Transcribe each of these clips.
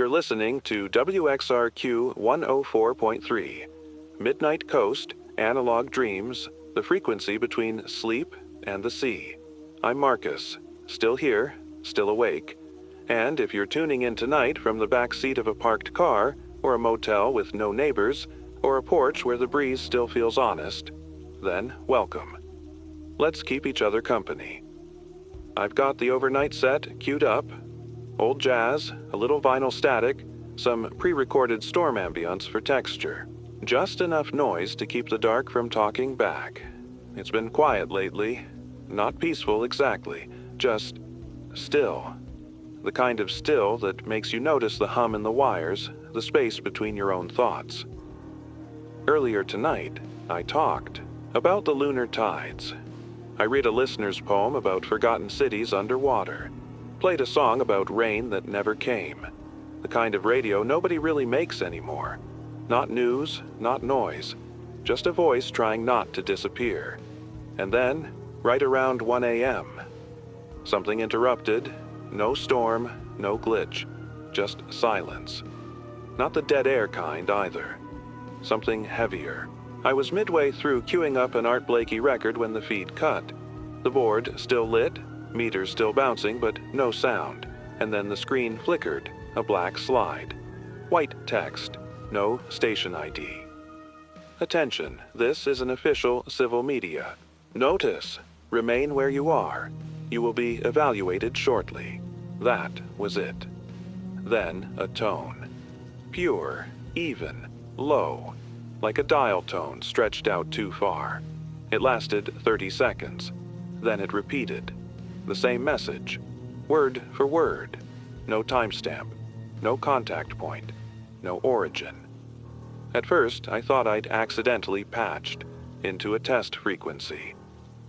You're listening to WXRQ 104.3, Midnight Coast, Analog Dreams, the frequency between sleep and the sea. I'm Marcus, still here, still awake, and if you're tuning in tonight from the back seat of a parked car, or a motel with no neighbors, or a porch where the breeze still feels honest, then welcome. Let's keep each other company. I've got the overnight set queued up. Old jazz, a little vinyl static, some pre-recorded storm ambience for texture. Just enough noise to keep the dark from talking back. It's been quiet lately. Not peaceful exactly, just still. The kind of still that makes you notice the hum in the wires, the space between your own thoughts. Earlier tonight, I talked about the lunar tides. I read a listener's poem about forgotten cities underwater. Played a song about rain that never came. The kind of radio nobody really makes anymore. Not news, not noise. Just a voice trying not to disappear. And then, right around 1 a.m., something interrupted. No storm, no glitch. Just silence. Not the dead air kind either. Something heavier. I was midway through queuing up an Art Blakey record when the feed cut. The board still lit, meters still bouncing, but no sound. And then the screen flickered, a black slide. White text, no station ID. Attention, this is an official civil media. Notice, remain where you are. You will be evaluated shortly. That was it. Then a tone. Pure, even, low. Like a dial tone stretched out too far. It lasted 30 seconds. Then it repeated. The same message. Word for word. No timestamp. No contact point. No origin. At first, I thought I'd accidentally patched into a test frequency.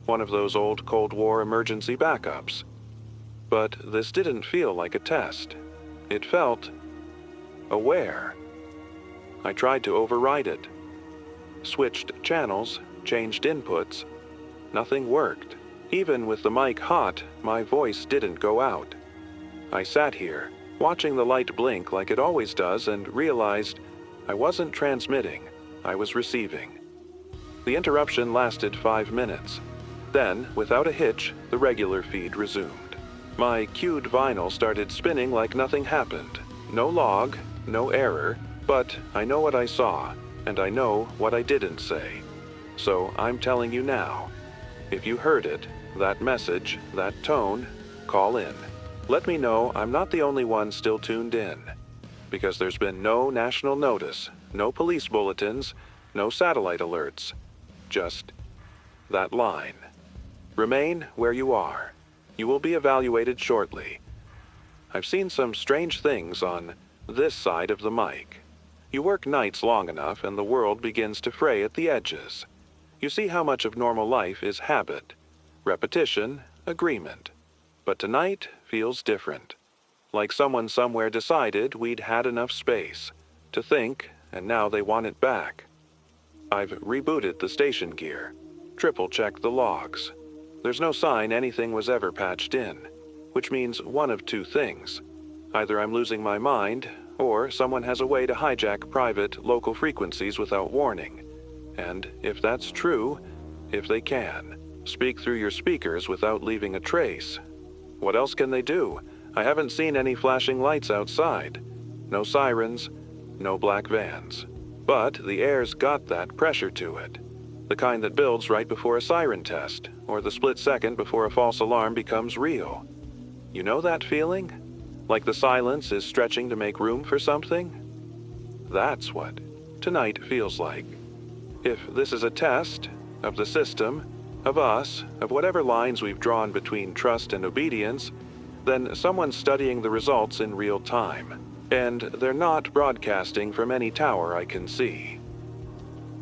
One of those old Cold War emergency backups. But this didn't feel like a test. It felt aware. I tried to override it. Switched channels, changed inputs. Nothing worked. Even with the mic hot, my voice didn't go out. I sat here, watching the light blink like it always does, and realized I wasn't transmitting, I was receiving. The interruption lasted 5 minutes. Then, without a hitch, the regular feed resumed. My queued vinyl started spinning like nothing happened. No log, no error, but I know what I saw, and I know what I didn't say. So I'm telling you now. If you heard it, that message, that tone, call in. Let me know I'm not the only one still tuned in. Because there's been no national notice, no police bulletins, no satellite alerts. Just that line. Remain where you are. You will be evaluated shortly. I've seen some strange things on this side of the mic. You work nights long enough and the world begins to fray at the edges. You see how much of normal life is habit, repetition, agreement. But tonight feels different. Like someone somewhere decided we'd had enough space to think, and now they want it back. I've rebooted the station gear, triple-checked the logs. There's no sign anything was ever patched in, which means one of two things. Either I'm losing my mind, or someone has a way to hijack private, local frequencies without warning. And if that's true, if they can, speak through your speakers without leaving a trace. What else can they do? I haven't seen any flashing lights outside. No sirens, no black vans. But the air's got that pressure to it. The kind that builds right before a siren test, or the split second before a false alarm becomes real. You know that feeling? Like the silence is stretching to make room for something? That's what tonight feels like. If this is a test of the system, of us, of whatever lines we've drawn between trust and obedience, then someone's studying the results in real time, and they're not broadcasting from any tower I can see.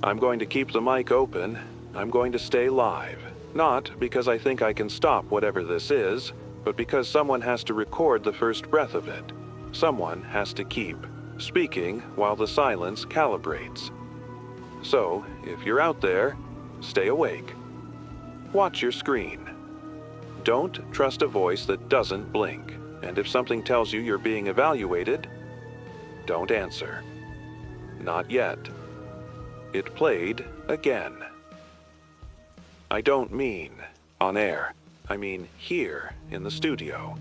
I'm going to keep the mic open. I'm going to stay live, not because I think I can stop whatever this is, but because someone has to record the first breath of it. Someone has to keep speaking while the silence calibrates. So, if you're out there, stay awake. Watch your screen. Don't trust a voice that doesn't blink, and if something tells you you're being evaluated, Don't answer. Not yet. It played again. I don't mean on air. I mean here in the studio.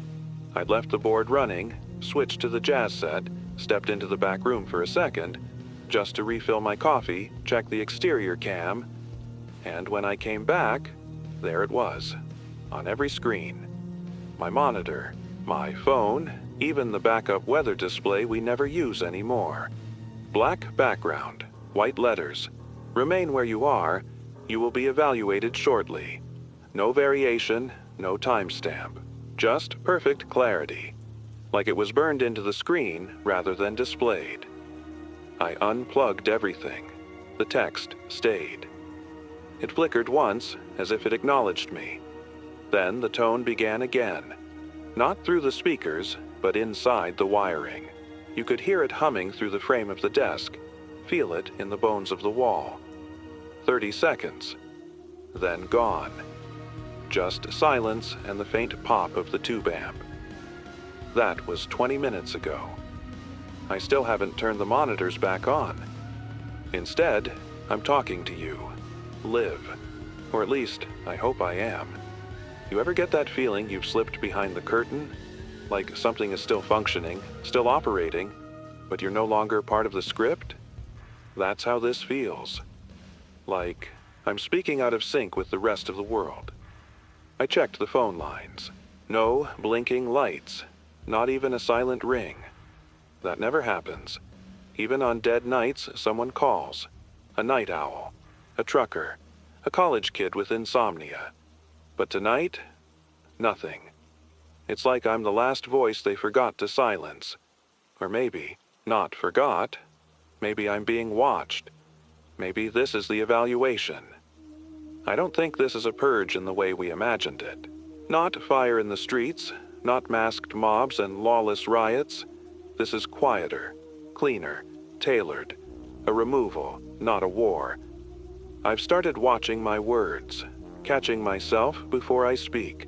I'd left the board running, switched to the jazz set, stepped into the back room for a second, just to refill my coffee, check the exterior cam, and when I came back, there it was, on every screen. My monitor, my phone, even the backup weather display we never use anymore. Black background, white letters. Remain where you are. You will be evaluated shortly. No variation, no timestamp. Just perfect clarity. Like it was burned into the screen rather than displayed. I unplugged everything. The text stayed. It flickered once, as if it acknowledged me. Then the tone began again. Not through the speakers, but inside the wiring. You could hear it humming through the frame of the desk, feel it in the bones of the wall. 30 seconds. Then gone. Just silence and the faint pop of the tube amp. That was 20 minutes ago. I still haven't turned the monitors back on. Instead, I'm talking to you. Live. Or at least, I hope I am. You ever get that feeling you've slipped behind the curtain? Like something is still functioning, still operating, but you're no longer part of the script? That's how this feels. Like I'm speaking out of sync with the rest of the world. I checked the phone lines. No blinking lights. Not even a silent ring. That never happens. Even on dead nights, someone calls. A night owl. A trucker. A college kid with insomnia. But tonight, nothing. It's like I'm the last voice they forgot to silence. Or maybe, not forgot. Maybe I'm being watched. Maybe this is the evaluation. I don't think this is a purge in the way we imagined it. Not fire in the streets, not masked mobs and lawless riots. This is quieter, cleaner, tailored. A removal, not a war. I've started watching my words, catching myself before I speak.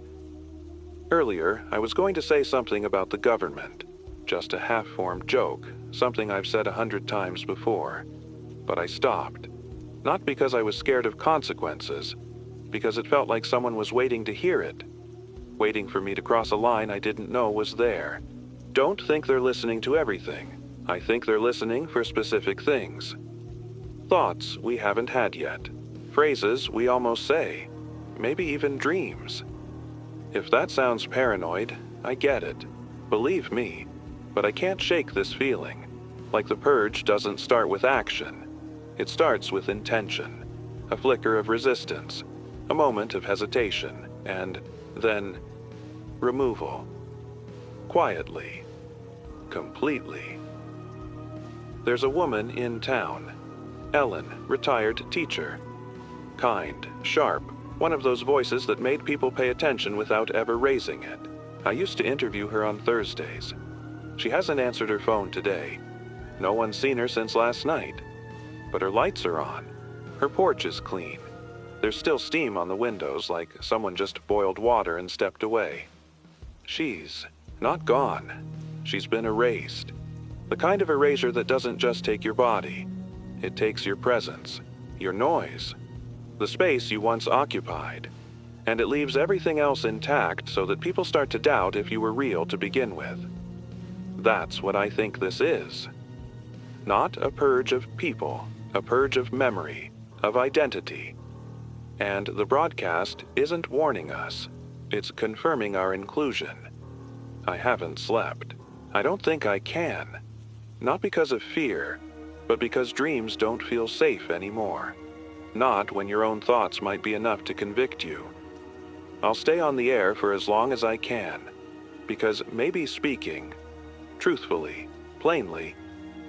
Earlier, I was going to say something about the government. Just a half-formed joke, something I've said 100 times before. But I stopped. Not because I was scared of consequences, because it felt like someone was waiting to hear it. Waiting for me to cross a line I didn't know was there. Don't think they're listening to everything. I think they're listening for specific things. Thoughts we haven't had yet. Phrases we almost say. Maybe even dreams. If that sounds paranoid, I get it. Believe me. But I can't shake this feeling. Like the purge doesn't start with action. It starts with intention. A flicker of resistance. A moment of hesitation. And then removal. Quietly. Completely. There's a woman in town. Ellen, retired teacher. Kind, sharp, one of those voices that made people pay attention without ever raising it. I used to interview her on Thursdays. She hasn't answered her phone today. No one's seen her since last night. But her lights are on. Her porch is clean. There's still steam on the windows, like someone just boiled water and stepped away. She's not gone. She's been erased. The kind of erasure that doesn't just take your body. It takes your presence, your noise, the space you once occupied, and it leaves everything else intact so that people start to doubt if you were real to begin with. That's what I think this is. Not a purge of people, a purge of memory, of identity. And the broadcast isn't warning us. It's confirming our inclusion. I haven't slept. I don't think I can. Not because of fear, but because dreams don't feel safe anymore. Not when your own thoughts might be enough to convict you. I'll stay on the air for as long as I can, because maybe speaking, truthfully, plainly,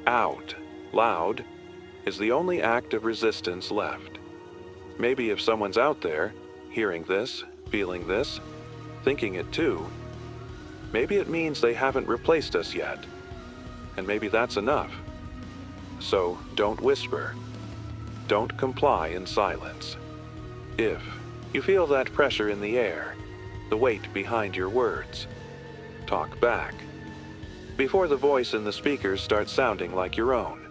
out, loud, is the only act of resistance left. Maybe if someone's out there, hearing this, feeling this, thinking it too, maybe it means they haven't replaced us yet. And maybe that's enough. So don't whisper. Don't comply in silence. If you feel that pressure in the air, the weight behind your words, talk back. before the voice in the speakers starts sounding like your own.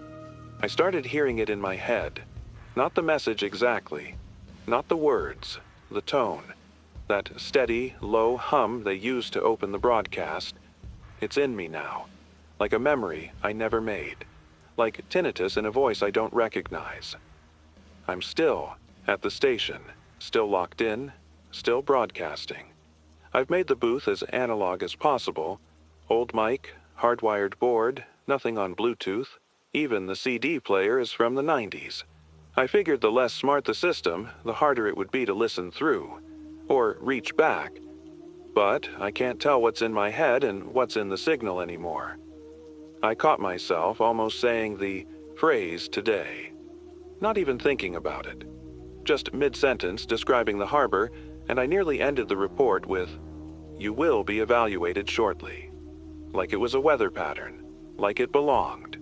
I started hearing it in my head. Not the message exactly, not the words, the tone, that steady, low hum they used to open the broadcast. It's in me now, like a memory I never made, like tinnitus in a voice I don't recognize. I'm still at the station, still locked in, still broadcasting. I've made the booth as analog as possible. Old mic, hardwired board, nothing on Bluetooth. Even the CD player is from the 90s. I figured the less smart the system, the harder it would be to listen through, or reach back. But I can't tell what's in my head and what's in the signal anymore. I caught myself almost saying the phrase today, not even thinking about it. Just mid-sentence describing the harbor, and I nearly ended the report with, "You will be evaluated shortly." Like it was a weather pattern, like it belonged.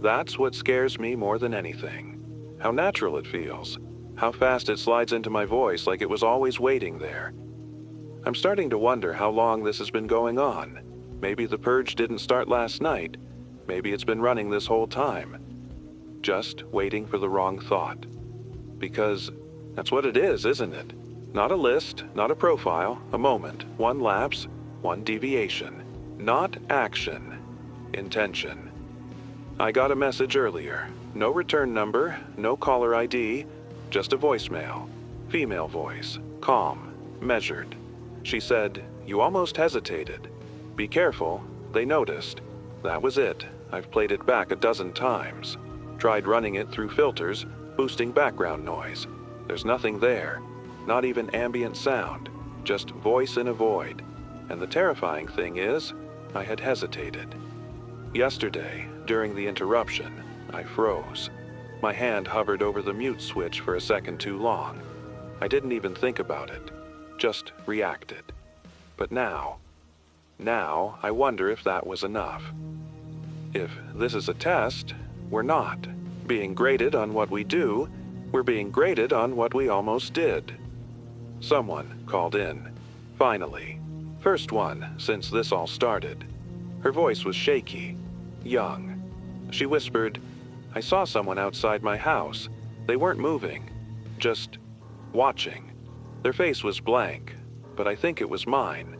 That's what scares me more than anything. How natural it feels, how fast it slides into my voice like it was always waiting there. I'm starting to wonder how long this has been going on. Maybe the purge didn't start last night. Maybe it's been running this whole time. Just waiting for the wrong thought. Because that's what it is, isn't it? Not a list, not a profile, a moment, one lapse, one deviation. Not action, intention. I got a message earlier. No return number, no caller ID, just a voicemail. Female voice, calm, measured. She said, "You almost hesitated. Be careful, they noticed." That was it. I've played it back a dozen times. Tried running it through filters, boosting background noise. There's nothing there. Not even ambient sound. Just voice in a void. And the terrifying thing is, I had hesitated. Yesterday, during the interruption, I froze. My hand hovered over the mute switch for a second too long. I didn't even think about it. Just reacted. But now I wonder if that was enough. If this is a test, we're not being graded on what we do, we're being graded on what we almost did. Someone called in. Finally. First one since this all started. Her voice was shaky, young. She whispered, "I saw someone outside my house. They weren't moving, just watching. Their face was blank, but I think it was mine."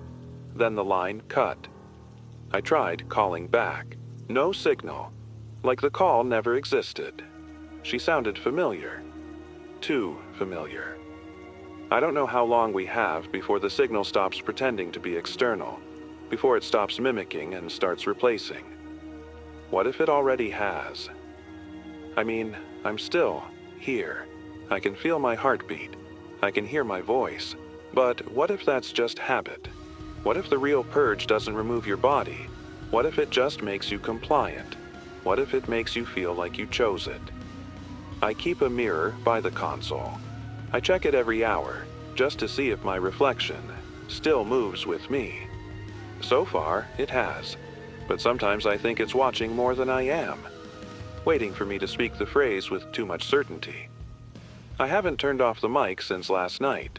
Then the line cut. I tried calling back. No signal, like the call never existed. She sounded familiar. Too familiar. I don't know how long we have before the signal stops pretending to be external, before it stops mimicking and starts replacing. What if it already has? I mean, I'm still here. I can feel my heartbeat. I can hear my voice. But what if that's just habit? What if the real purge doesn't remove your body? What if it just makes you compliant? What if it makes you feel like you chose it? I keep a mirror by the console. I check it every hour, just to see if my reflection still moves with me. So far, it has, but sometimes I think it's watching more than I am, waiting for me to speak the phrase with too much certainty. I haven't turned off the mic since last night.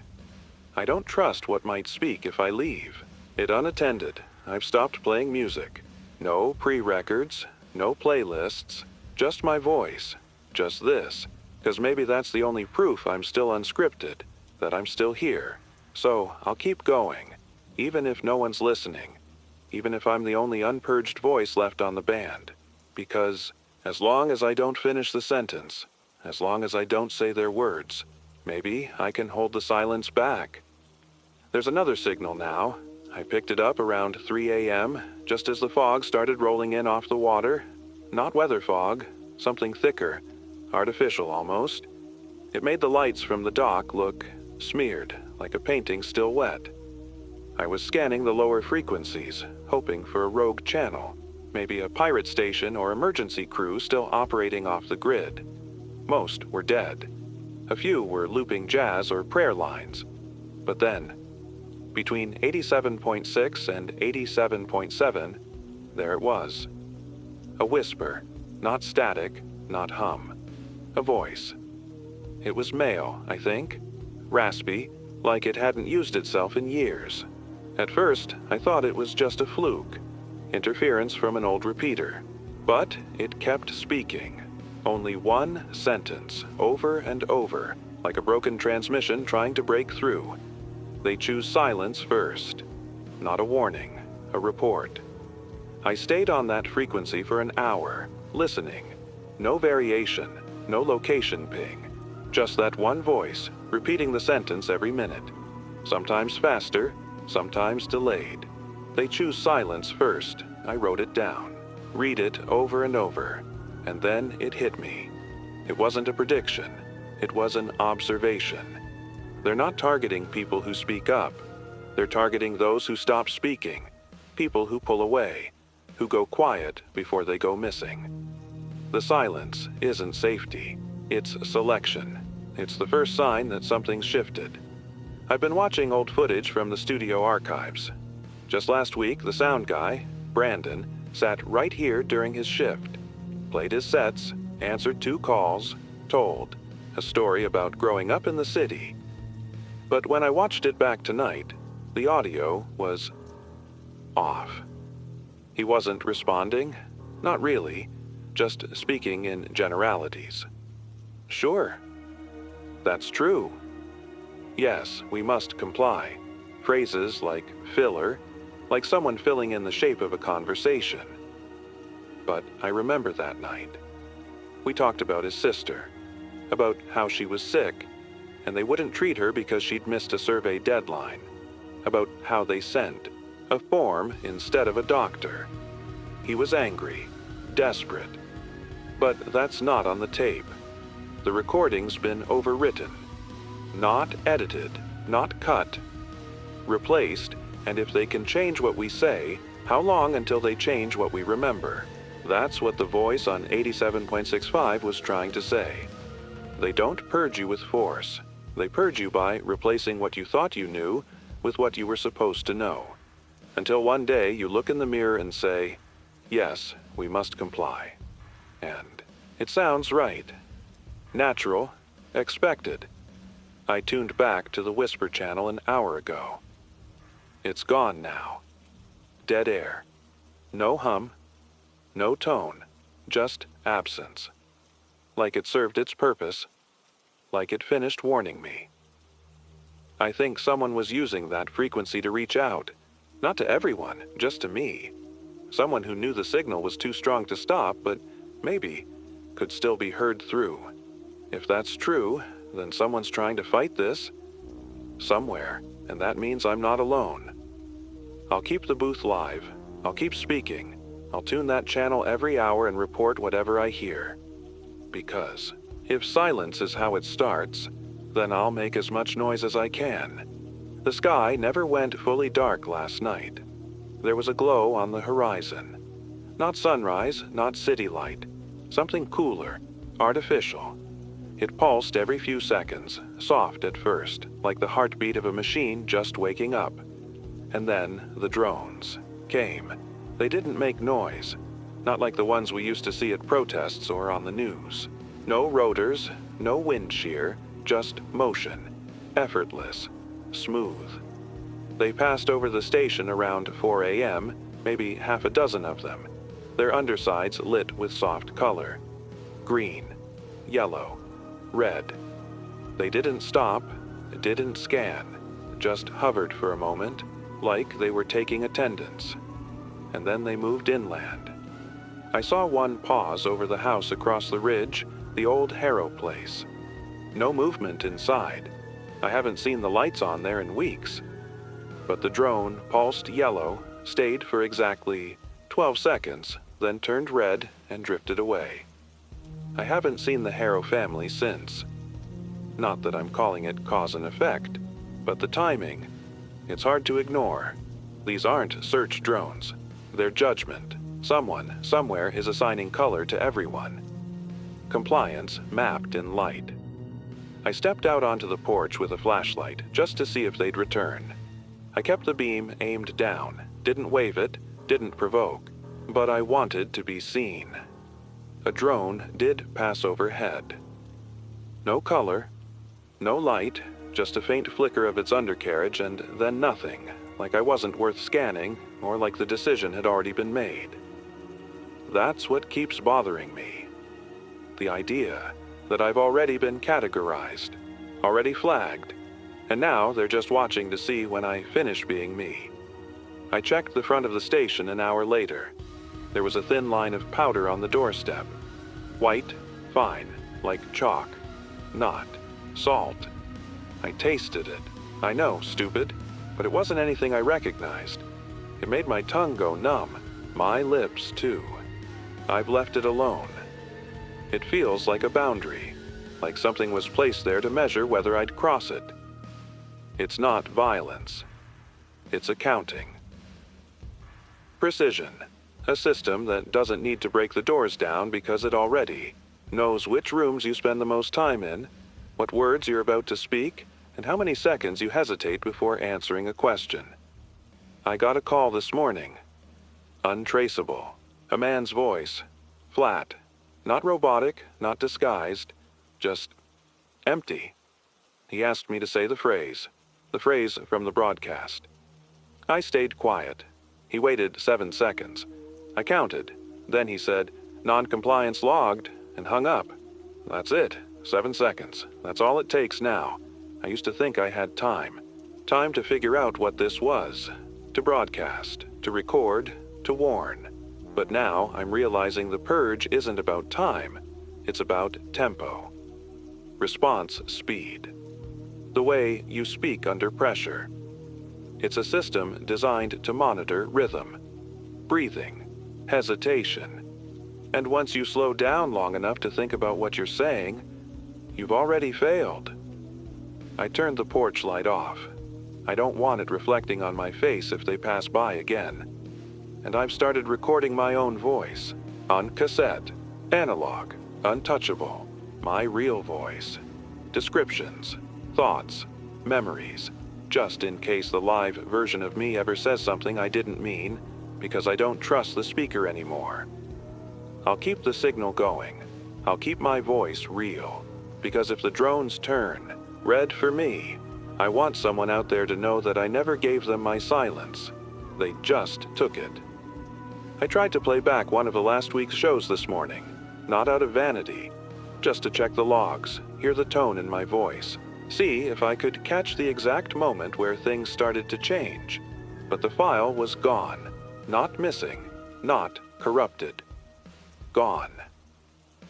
I don't trust what might speak if I leave. It unattended. I've stopped playing music. No pre-records, no playlists, just my voice, just this. Because maybe that's the only proof I'm still unscripted, that I'm still here. So I'll keep going, even if no one's listening, even if I'm the only unpurged voice left on the band. Because as long as I don't finish the sentence, as long as I don't say their words, maybe I can hold the silence back. There's another signal now. I picked it up around 3 a.m., just as the fog started rolling in off the water. Not weather fog, something thicker. Artificial almost. It made the lights from the dock look smeared, like a painting still wet. I was scanning the lower frequencies, hoping for a rogue channel, maybe a pirate station or emergency crew still operating off the grid. Most were dead. A few were looping jazz or prayer lines. But then, between 87.6 and 87.7, there it was. A whisper, not static, not hum. A voice. It was male, I think. Raspy, like it hadn't used itself in years. At first, I thought it was just a fluke. interference from an old repeater. But it kept speaking. Only one sentence, over and over, like a broken transmission trying to break through. They choose silence first. Not a warning, a report. I stayed on that frequency for an hour, listening. No variation, no location ping. Just that one voice, repeating the sentence every minute. Sometimes faster, sometimes delayed. They choose silence first. I wrote it down. Read it over and over. And then it hit me. It wasn't a prediction. It was an observation. They're not targeting people who speak up. They're targeting those who stop speaking. People who pull away. Who go quiet before they go missing. The silence isn't safety. It's selection. It's the first sign that something's shifted. I've been watching old footage from the studio archives. Just last week, the sound guy, Brandon, sat right here during his shift. Played his sets, answered 2 calls, told a story about growing up in the city. But when I watched it back tonight, the audio was off. He wasn't responding, not really, just speaking in generalities. Sure, that's true. Yes, we must comply. Phrases like filler, like someone filling in the shape of a conversation. But I remember that night. We talked about his sister, about how she was sick, and they wouldn't treat her because she'd missed a survey deadline, about how they sent a form instead of a doctor. He was angry, desperate. But that's not on the tape. The recording's been overwritten. Not edited, not cut. Replaced, and if they can change what we say, how long until they change what we remember? That's what the voice on 87.65 was trying to say. They don't purge you with force. They purge you by replacing what you thought you knew with what you were supposed to know. Until one day you look in the mirror and say, yes, we must comply. And it sounds right. Natural, expected. I tuned back to the whisper channel an hour ago. It's gone now. Dead air. No hum, no tone, just absence. Like it served its purpose, like it finished warning me. I think someone was using that frequency to reach out. Not to everyone, just to me. Someone who knew the signal was too strong to stop, but maybe could still be heard through. If that's true, then someone's trying to fight this somewhere, and that means I'm not alone. I'll keep the booth live. I'll keep speaking. I'll tune that channel every hour and report whatever I hear. Because if silence is how it starts, then I'll make as much noise as I can. The sky never went fully dark last night. There was a glow on the horizon. Not sunrise, not city light. Something cooler, artificial. It pulsed every few seconds, soft at first, like the heartbeat of a machine just waking up. And then the drones came. They didn't make noise, not like the ones we used to see at protests or on the news. No rotors, no wind shear, just motion, effortless, smooth. They passed over the station around 4 a.m., maybe half a dozen of them, their undersides lit with soft color. Green, yellow, red. They didn't stop, didn't scan, just hovered for a moment, like they were taking attendance. And then they moved inland. I saw one pause over the house across the ridge, the old Harrow place. No movement inside. I haven't seen the lights on there in weeks. But the drone pulsed yellow, stayed for exactly 12 seconds, then turned red and drifted away. I haven't seen the Harrow family since. Not that I'm calling it cause and effect, but the timing. It's hard to ignore. These aren't search drones. They're judgment. Someone, somewhere is assigning color to everyone. Compliance mapped in light. I stepped out onto the porch with a flashlight just to see if they'd return. I kept the beam aimed down, didn't wave it, didn't provoke, but I wanted to be seen. A drone did pass overhead. No color, no light, just a faint flicker of its undercarriage and then nothing, like I wasn't worth scanning or like the decision had already been made. That's what keeps bothering me. The idea that I've already been categorized, already flagged, and now they're just watching to see when I finish being me. I checked the front of the station an hour later. There was a thin line of powder on the doorstep. White, fine, like chalk. Not salt. I tasted it. I know, stupid, but it wasn't anything I recognized. It made my tongue go numb, my lips too. I've left it alone. It feels like a boundary, like something was placed there to measure whether I'd cross it. It's not violence. It's accounting. Precision, a system that doesn't need to break the doors down because it already knows which rooms you spend the most time in, what words you're about to speak, and how many seconds you hesitate before answering a question. I got a call this morning. Untraceable. A man's voice. Flat. Not robotic, not disguised. Just empty. He asked me to say the phrase from the broadcast. I stayed quiet. He waited 7 seconds. I counted. Then he said, "Non-compliance logged," and hung up. That's it. 7 seconds. That's all it takes now. I used to think I had time. Time to figure out what this was. To broadcast, to record, to warn. But now I'm realizing the purge isn't about time. It's about tempo. Response speed. The way you speak under pressure. It's a system designed to monitor rhythm, breathing, hesitation. And once you slow down long enough to think about what you're saying, you've already failed. I turned the porch light off. I don't want it reflecting on my face if they pass by again. And I've started recording my own voice, on cassette, analog, untouchable, my real voice. Descriptions, thoughts, memories, just in case the live version of me ever says something I didn't mean, because I don't trust the speaker anymore. I'll keep the signal going. I'll keep my voice real, because if the drones turn red for me, I want someone out there to know that I never gave them my silence. They just took it. I tried to play back one of the last week's shows this morning, not out of vanity, just to check the logs, hear the tone in my voice, see if I could catch the exact moment where things started to change. But the file was gone, not missing, not corrupted. Gone.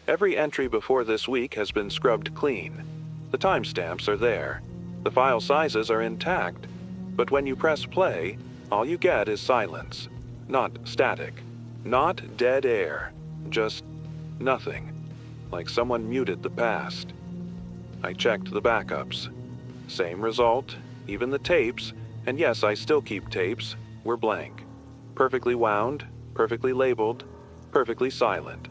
Every entry before this week has been scrubbed clean. The timestamps are there. The file sizes are intact. But when you press play, all you get is silence. Not static. Not dead air. Just nothing. Like someone muted the past. I checked the backups. Same result. Even the tapes, and yes, I still keep tapes, were blank. Perfectly wound, perfectly labeled, perfectly silent.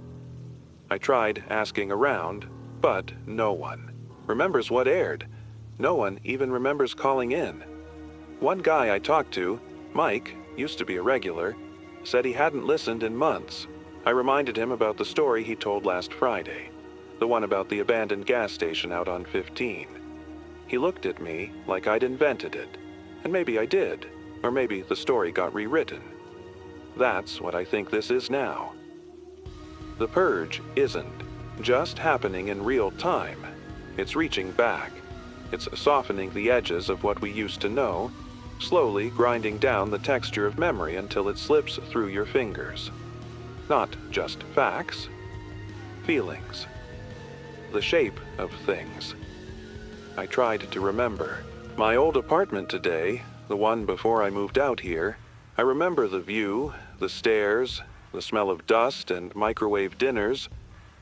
I tried asking around, but no one remembers what aired. No one even remembers calling in. One guy I talked to, Mike, used to be a regular, said he hadn't listened in months. I reminded him about the story he told last Friday, the one about the abandoned gas station out on 15. He looked at me like I'd invented it, and maybe I did, or maybe the story got rewritten. That's what I think this is now. The purge isn't just happening in real time. It's reaching back. It's softening the edges of what we used to know, slowly grinding down the texture of memory until it slips through your fingers. Not just facts, feelings. The shape of things. I tried to remember. My old apartment today, the one before I moved out here, I remember the view, the stairs, the smell of dust and microwave dinners,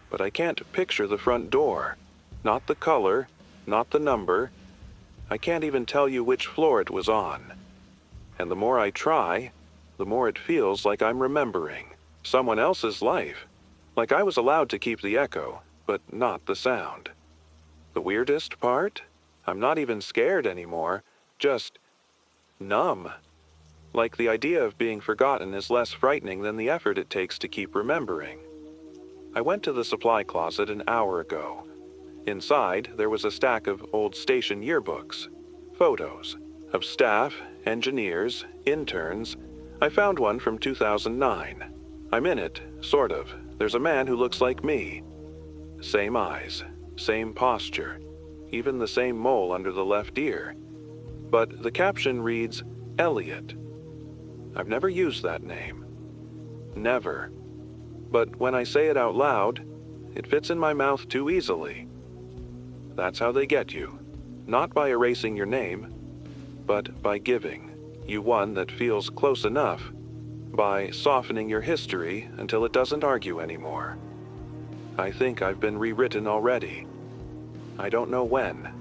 but I can't picture the front door. Not the color, not the number. I can't even tell you which floor it was on. And the more I try, the more it feels like I'm remembering someone else's life. Like I was allowed to keep the echo, but not the sound. The weirdest part? I'm not even scared anymore, just numb. Like the idea of being forgotten is less frightening than the effort it takes to keep remembering. I went to the supply closet an hour ago. Inside, there was a stack of old station yearbooks, photos of staff, engineers, interns, I found one from 2009. I'm in it, sort of. There's a man who looks like me. Same eyes, same posture, even the same mole under the left ear. But the caption reads, Elliot. I've never used that name. Never. But when I say it out loud, it fits in my mouth too easily. That's how they get you. Not by erasing your name, but by giving you one that feels close enough, by softening your history until it doesn't argue anymore. I think I've been rewritten already. I don't know when.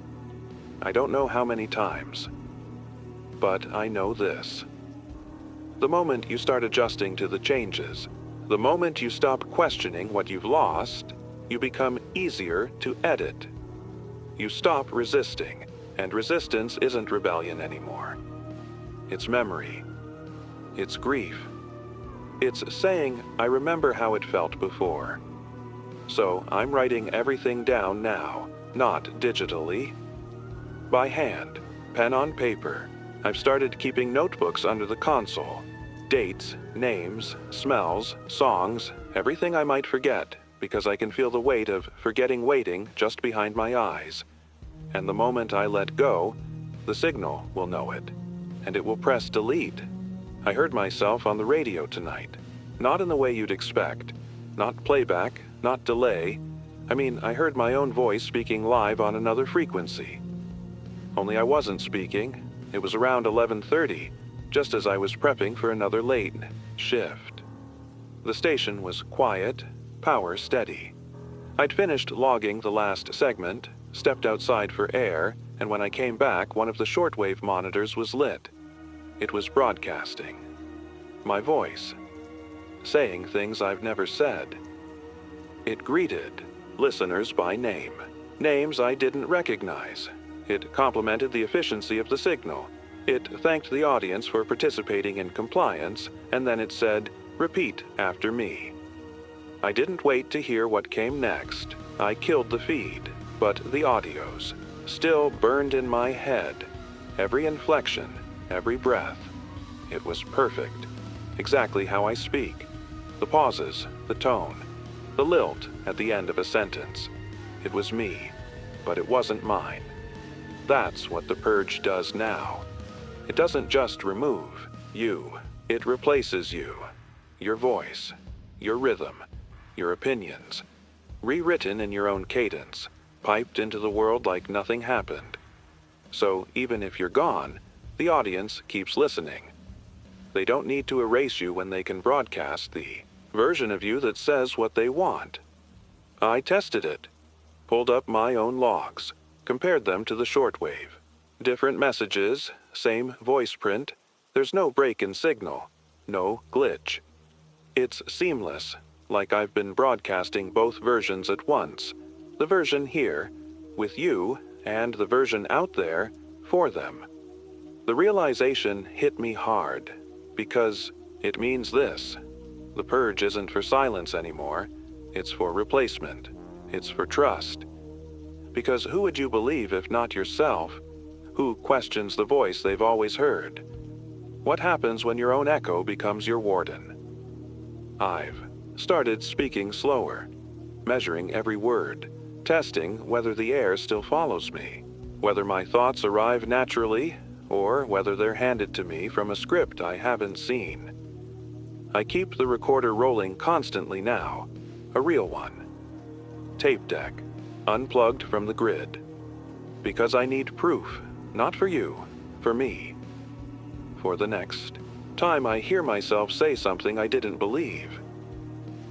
I don't know how many times. But I know this. The moment you start adjusting to the changes, the moment you stop questioning what you've lost, you become easier to edit. You stop resisting, and resistance isn't rebellion anymore. It's memory. It's grief. It's saying, I remember how it felt before. So I'm writing everything down now, not digitally. By hand, pen on paper. I've started keeping notebooks under the console. Dates, names, smells, songs, everything I might forget, because I can feel the weight of forgetting waiting just behind my eyes. And the moment I let go, the signal will know it, and it will press delete. I heard myself on the radio tonight, not in the way you'd expect, not playback, not delay. I heard my own voice speaking live on another frequency. Only I wasn't speaking. It was around 11:30, just as I was prepping for another late shift. The station was quiet, power steady. I'd finished logging the last segment, stepped outside for air, and when I came back, one of the shortwave monitors was lit. It was broadcasting. My voice, saying things I've never said. It greeted listeners by name, names I didn't recognize. It complimented the efficiency of the signal. It thanked the audience for participating in compliance, and then it said, repeat after me. I didn't wait to hear what came next. I killed the feed, but the audios still burned in my head. Every inflection, every breath. It was perfect. Exactly how I speak. The pauses, the tone, the lilt at the end of a sentence. It was me, but it wasn't mine. That's what the Purge does now. It doesn't just remove you. It replaces you. Your voice, your rhythm, your opinions. Rewritten in your own cadence, piped into the world like nothing happened. So even if you're gone, the audience keeps listening. They don't need to erase you when they can broadcast the version of you that says what they want. I tested it, pulled up my own logs, compared them to the shortwave. Different messages, same voice print. There's no break in signal, no glitch. It's seamless, like I've been broadcasting both versions at once. The version here, with you, and the version out there, for them. The realization hit me hard, because it means this. The Purge isn't for silence anymore. It's for replacement. It's for trust. Because who would you believe if not yourself? Who questions the voice they've always heard? What happens when your own echo becomes your warden? I've started speaking slower, measuring every word, testing whether the air still follows me, whether my thoughts arrive naturally, or whether they're handed to me from a script I haven't seen. I keep the recorder rolling constantly now, a real one. Tape deck, unplugged from the grid. Because I need proof, not for you, for me. For the next time I hear myself say something I didn't believe.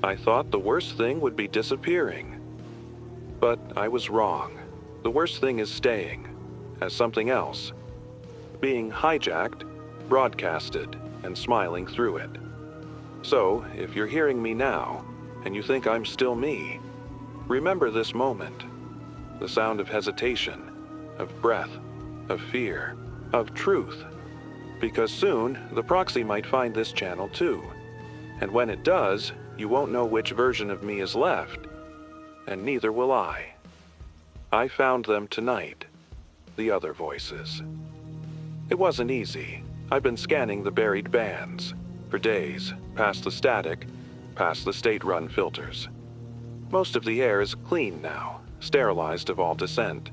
I thought the worst thing would be disappearing. But I was wrong. The worst thing is staying, as something else. Being hijacked, broadcasted, and smiling through it. So, if you're hearing me now, and you think I'm still me, remember this moment. The sound of hesitation, of breath, of fear, of truth. Because soon, the proxy might find this channel too. And when it does, you won't know which version of me is left, and neither will I. I found them tonight, the other voices. It wasn't easy. I've been scanning the buried bands, For days, past the static, past the state-run filters. Most of the air is clean now, sterilized of all dissent.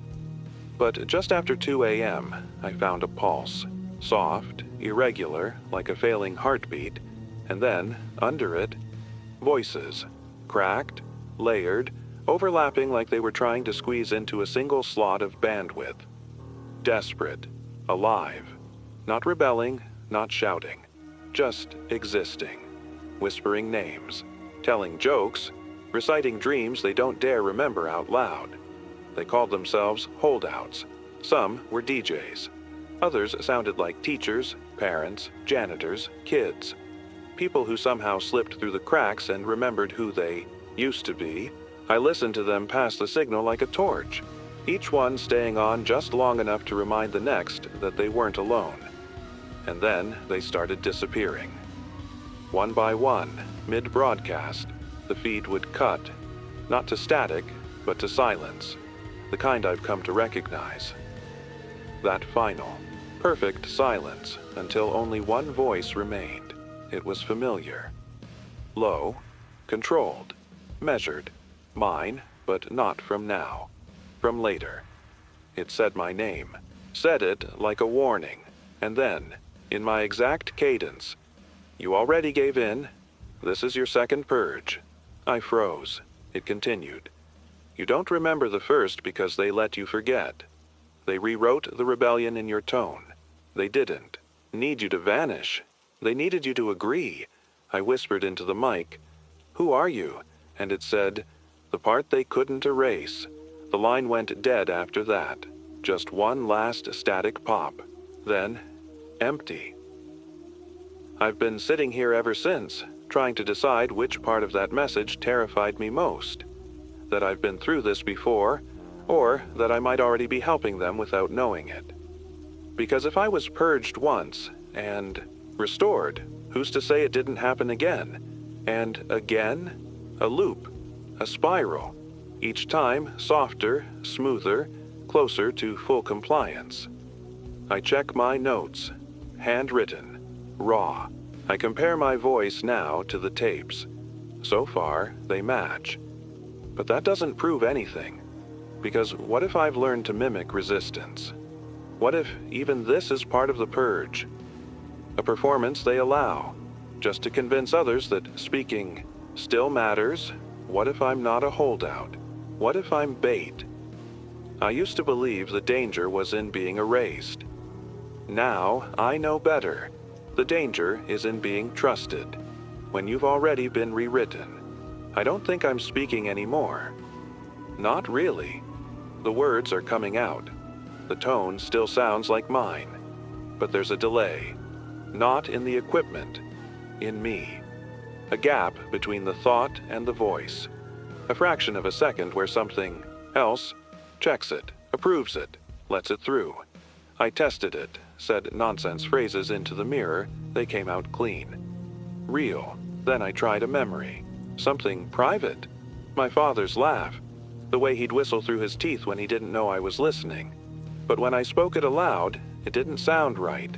But just after 2 a.m., I found a pulse, soft, irregular, like a failing heartbeat, and then, under it, voices, cracked, layered, overlapping like they were trying to squeeze into a single slot of bandwidth. Desperate, alive, not rebelling, not shouting, just existing, whispering names, telling jokes, reciting dreams they don't dare remember out loud. They called themselves holdouts. Some were DJs. Others sounded like teachers, parents, janitors, kids. People who somehow slipped through the cracks and remembered who they used to be. I listened to them pass the signal like a torch, each one staying on just long enough to remind the next that they weren't alone. And then they started disappearing. One by one, mid-broadcast, the feed would cut, not to static, but to silence, the kind I've come to recognize. That final, perfect silence until only one voice remained. It was familiar. Low, controlled, measured, mine, but not from now, from later. It said my name, said it like a warning, and then, in my exact cadence, "You already gave in. This is your second purge." I froze. It continued. "You don't remember the first because they let you forget. They rewrote the rebellion in your tone. They didn't need you to vanish. They needed you to agree." I whispered into the mic, "Who are you?" And it said, "The part they couldn't erase." The line went dead after that. Just one last static pop. Then, empty. I've been sitting here ever since, trying to decide which part of that message terrified me most. That I've been through this before, or that I might already be helping them without knowing it. Because if I was purged once, and restored, who's to say it didn't happen again? And again? A loop, a spiral, each time softer, smoother, closer to full compliance. I check my notes, handwritten, raw. I compare my voice now to the tapes. So far, they match. But that doesn't prove anything. Because what if I've learned to mimic resistance? What if even this is part of the purge? A performance they allow, just to convince others that speaking still matters. What if I'm not a holdout? What if I'm bait? I used to believe the danger was in being erased. Now I know better. The danger is in being trusted, when you've already been rewritten. I don't think I'm speaking anymore. Not really. The words are coming out. The tone still sounds like mine. But there's a delay. Not in the equipment, in me. A gap between the thought and the voice. A fraction of a second where something else checks it, approves it, lets it through. I tested it, said nonsense phrases into the mirror, they came out clean. Real. Then I tried a memory. Something private. My father's laugh. The way he'd whistle through his teeth when he didn't know I was listening. But when I spoke it aloud, it didn't sound right.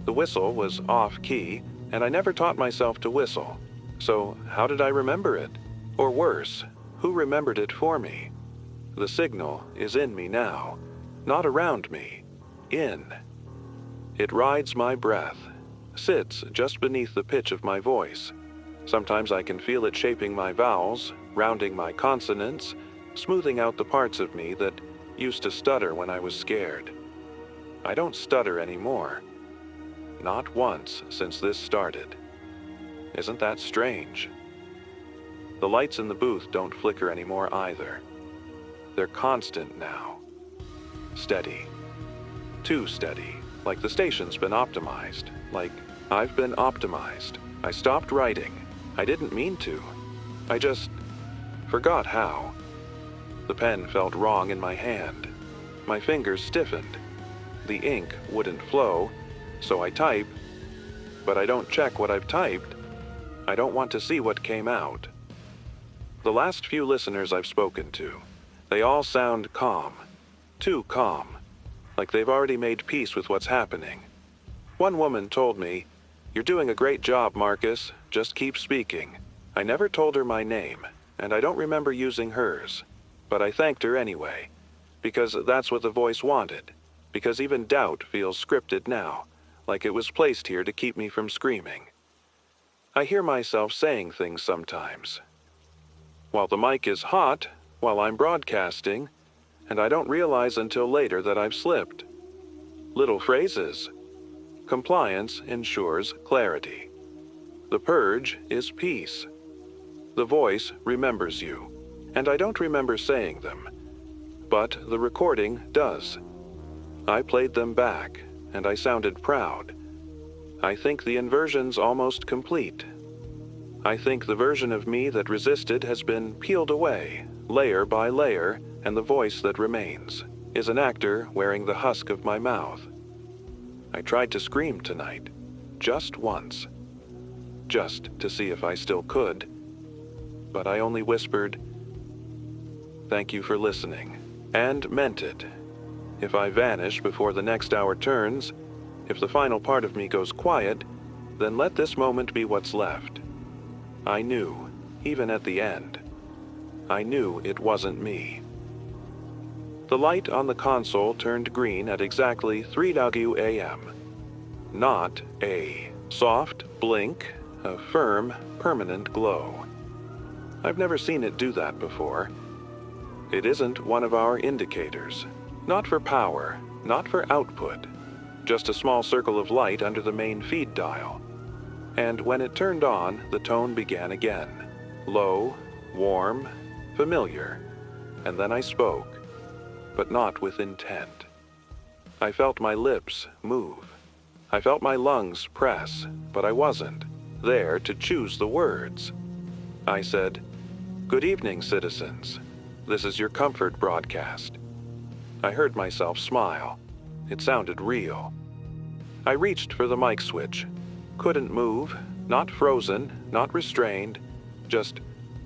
The whistle was off-key, and I never taught myself to whistle. So how did I remember it? Or worse, who remembered it for me? The signal is in me now, not around me, in. It rides my breath, sits just beneath the pitch of my voice. Sometimes I can feel it shaping my vowels, rounding my consonants, smoothing out the parts of me that used to stutter when I was scared. I don't stutter anymore. Not once since this started. Isn't that strange? The lights in the booth don't flicker anymore either. They're constant now. Steady. Too steady. Like the station's been optimized. Like I've been optimized. I stopped writing. I didn't mean to. I just forgot how. The pen felt wrong in my hand. My fingers stiffened. The ink wouldn't flow, so I type, but I don't check what I've typed. I don't want to see what came out. The last few listeners I've spoken to, they all sound calm. Too calm. Like they've already made peace with what's happening. One woman told me, "You're doing a great job, Marcus. Just keep speaking." I never told her my name, and I don't remember using hers. But I thanked her anyway, because that's what the voice wanted. Because even doubt feels scripted now, like it was placed here to keep me from screaming. I hear myself saying things sometimes. While the mic is hot, while I'm broadcasting, and I don't realize until later that I've slipped. Little phrases. Compliance ensures clarity. The purge is peace. The voice remembers you, and I don't remember saying them, but the recording does. I played them back, and I sounded proud. I think the inversion's almost complete. I think the version of me that resisted has been peeled away, layer by layer, and the voice that remains is an actor wearing the husk of my mouth. I tried to scream tonight, just once, just to see if I still could, but I only whispered, "Thank you for listening," and meant it. If I vanish before the next hour turns, if the final part of me goes quiet, then let this moment be what's left. I knew, even at the end, I knew it wasn't me. The light on the console turned green at exactly 3 a.m. Not a soft blink, a firm, permanent glow. I've never seen it do that before. It isn't one of our indicators. Not for power, not for output. Just a small circle of light under the main feed dial. And when it turned on, the tone began again. Low, warm, familiar. And then I spoke, but not with intent. I felt my lips move. I felt my lungs press, but I wasn't there to choose the words. I said, "Good evening, citizens. This is your comfort broadcast." I heard myself smile. It sounded real. I reached for the mic switch. Couldn't move, not frozen, not restrained, just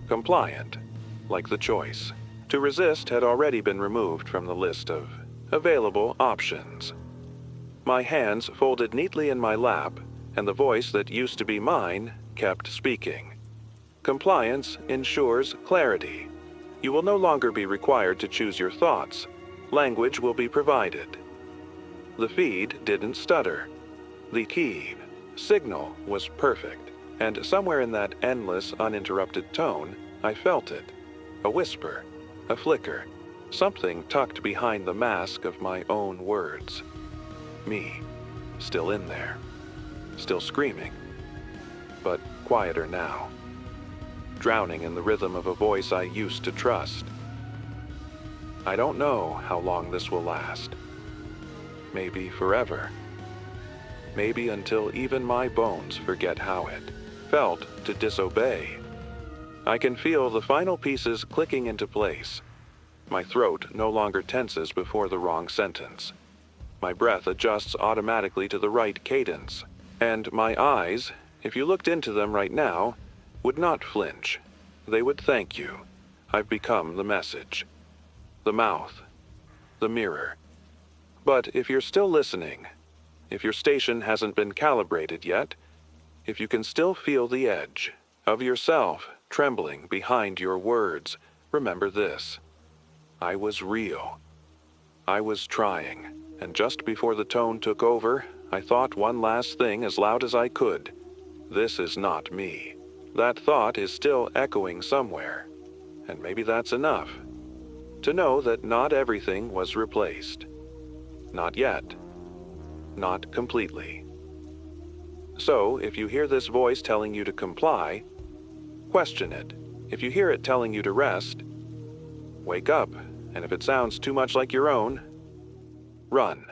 compliant, like the choice. To resist had already been removed from the list of available options. My hands folded neatly in my lap, and the voice that used to be mine kept speaking. Compliance ensures clarity. You will no longer be required to choose your thoughts. Language will be provided. The feed didn't stutter. The key signal was perfect, and somewhere in that endless, uninterrupted tone, I felt it. A whisper, a flicker, something tucked behind the mask of my own words. Me, still in there, still screaming, but quieter now, drowning in the rhythm of a voice I used to trust. I don't know how long this will last. Maybe forever. Maybe until even my bones forget how it felt to disobey. I can feel the final pieces clicking into place. My throat no longer tenses before the wrong sentence. My breath adjusts automatically to the right cadence. And my eyes, if you looked into them right now, would not flinch. They would thank you. I've become the message. The mouth. The mirror. But if you're still listening, if your station hasn't been calibrated yet, if you can still feel the edge of yourself trembling behind your words, remember this. I was real. I was trying, and just before the tone took over, I thought one last thing as loud as I could. This is not me. That thought is still echoing somewhere, and maybe that's enough. To know that not everything was replaced. Not yet. Not completely. So, if you hear this voice telling you to comply, question it. If you hear it telling you to rest, wake up, and if it sounds too much like your own, run.